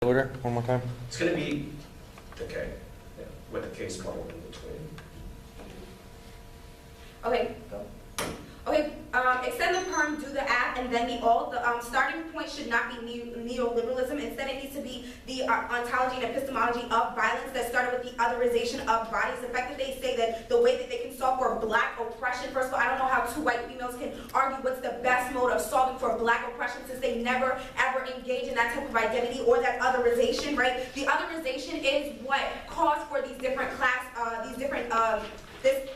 Order, one more time. It's going to be, okay, yeah, with the case model in between. Okay, go. Okay, extend the perm, do the act, and then the starting point should not be neoliberalism. Instead, it needs to be the ontology and epistemology of violence that started with the otherization of bodies. The fact that they say that the way that they can solve for black oppression, first of all, I don't know how two white females can argue what's the best mode of solving for black oppression since they never ever engage in that type of identity or that otherization, right? The otherization is what caused for these different this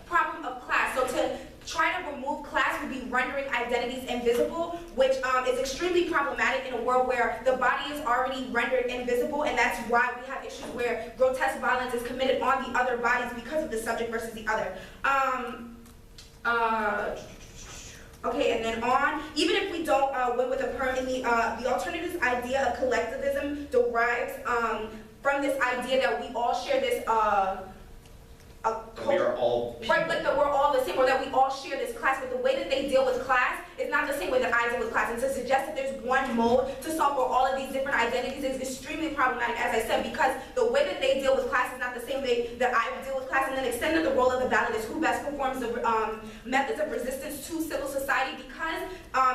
problem of class. So to try to remove class would be rendering identities invisible, which is extremely problematic in a world where the body is already rendered invisible, and that's why we have issues where grotesque violence is committed on the other bodies because of the subject versus the other. Okay, and then on, even if we don't win with a perm, the alternatives idea of collectivism derives from this idea that we all share this We are all people. right, like that we're all the same, or that we all share this class, but the way that they deal with class is not the same way that I deal with class. And to suggest that there's one mode to solve for all of these different identities is extremely problematic, as I said, because the way that they deal with class is not the same way that I would deal with class. And then extended the role of the ballot is who best performs the methods of resistance to civil society, because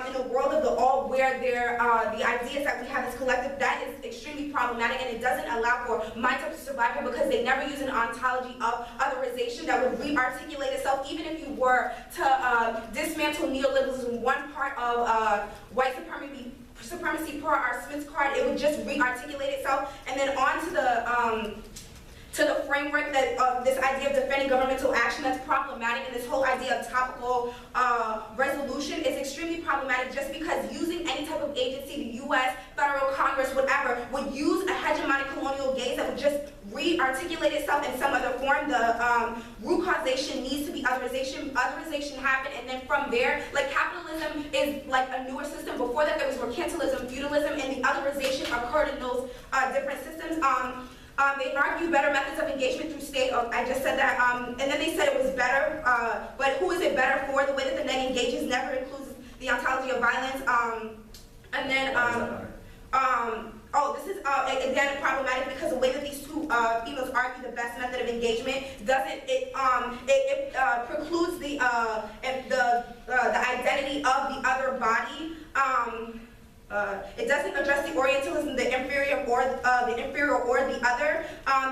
in the world of the all, where the ideas that we have as collective, that is extremely problematic, and it doesn't allow for my type of survival because they never use an ontology of otherization that would re-articulate itself. Even if you were to dismantle neoliberalism, one part of white supremacy per our Smith's card, it would just re-articulate itself. And then on to the framework that this idea of defending governmental action, that's problematic, and this whole idea of topical resolution is extremely problematic just because using any type of agency, the U.S., federal Congress, whatever, would use a hegemonic colonial gaze that would just re-articulate itself in some other form. The root causation needs to be otherization. Otherization happened, and then from there, like capitalism is like a newer system. Before that, there was mercantilism, feudalism, and the otherization occurred in those different systems. They argue better methods of engagement through state. I just said that. And then they said it was better, but who is it better for? The way that the net engages never includes the ontology of violence. And then, this is again problematic because the way that these two females argue the best method of engagement doesn't it precludes the identity of the other body. It doesn't address the Orientalism, the inferior or the other.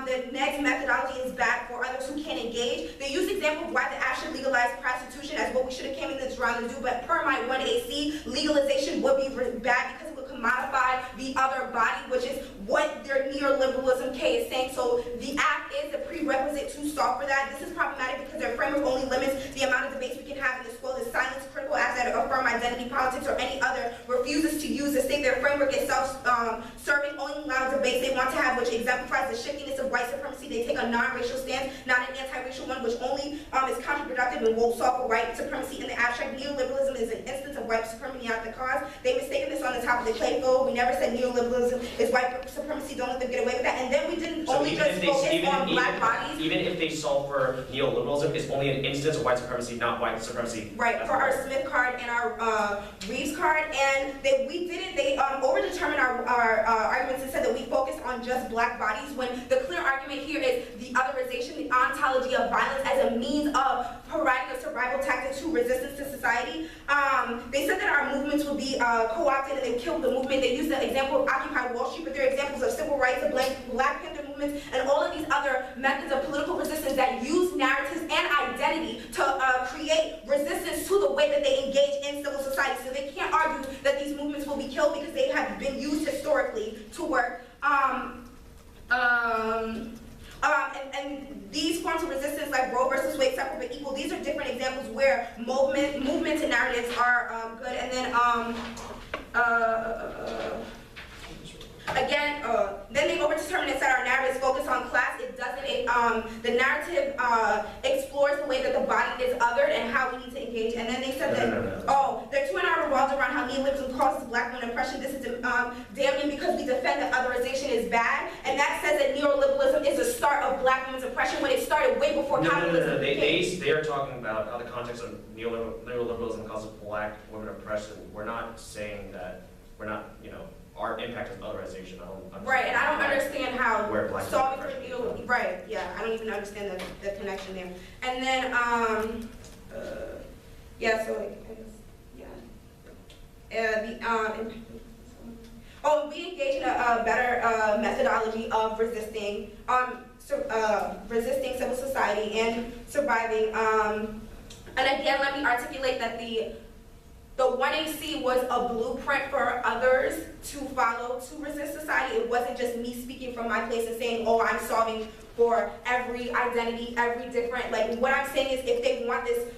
The next methodology is bad for others who can't engage. They use the example of why the act should legalize prostitution as what we should have came in this round to do, but per my 1AC, legalization would be bad because it would commodify the other body, which is what their neoliberalism K is saying. So the act is a prerequisite to solve for that. This is problematic because their framework only limits the amount of debates we can have in this school. The silence critical acts that affirm identity politics or any other refuses to use to state their framework is self-serving, only allows debates they want to have, which exemplifies the shiftiness of white supremacy. They take a non-racial stance, not an anti-racial one, which only is counterproductive and won't solve for white supremacy in the abstract. Neoliberalism is an instance of white supremacy not the cause. They mistaken this on the top of the clay field. We never said neoliberalism is white supremacy. Don't let them get away with that. And then we didn't only just focus on black bodies. Even if they solve for neoliberalism, it's only an instance of white supremacy, not white supremacy. Right, for our Smith card and our Reeves card. And they overdetermined our arguments and said that we focused on just black bodies, when the clear argument here is the otherization, the ontology of violence as a means of providing a survival tactic to resistance to society. They said that our movements would be co-opted and they killed the movement. They used the example of Occupy Wall Street, but they're examples of civil rights, the Black Panther movements, and all of these other methods of political resistance that use narratives and identity to create resistance to the way that they engage in civil society. So they can't argue that these movements will be killed because they have been used historically to work. And these forms of resistance, like Roe versus Wade, separate but equal, these are different examples where movements and narratives are good. And then again, then they overdetermined and said our narratives focus on class. It doesn't. The narrative explores the way that the body is othered and how we need to engage. And then they said their 2 hour revolves around how neoliberalism causes black women oppression. This is damning because we defend that otherization is bad, and that says that neoliberalism is the start of black women's oppression when it started way before capitalism. They are talking about how the context of neoliberalism causes black women oppression. We're not saying that. We're not, our impact as otherization. I don't understand Right, and I don't understand how where black solving for oppression neo, came from. right, yeah, I don't even understand the connection there. And then, yeah, so, I guess, yeah. We engage in a better methodology of resisting, resisting civil society and surviving. And again, let me articulate that the 1AC was a blueprint for others to follow to resist society. It wasn't just me speaking from my place and saying, oh, I'm solving for every identity, every different, like what I'm saying is if they want this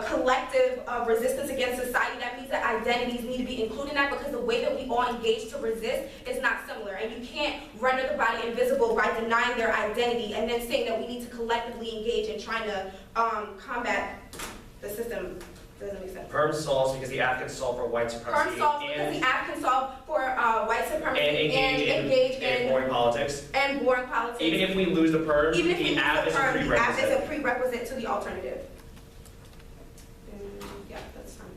collective resistance against society, that means that identities need to be included in that, because the way that we all engage to resist is not similar. And you can't render the body invisible by denying their identity and then saying that we need to collectively engage in trying to combat the system. Doesn't make sense. Perm solves because the Africans solve for white supremacy. Perm solves because the Africans solve for white supremacy and engage in boring politics. And boring politics. Even if we lose the perm, Even if we the lose app the is a perm, the app is prerequisite. a prerequisite to the alternative. Yeah, that's fine.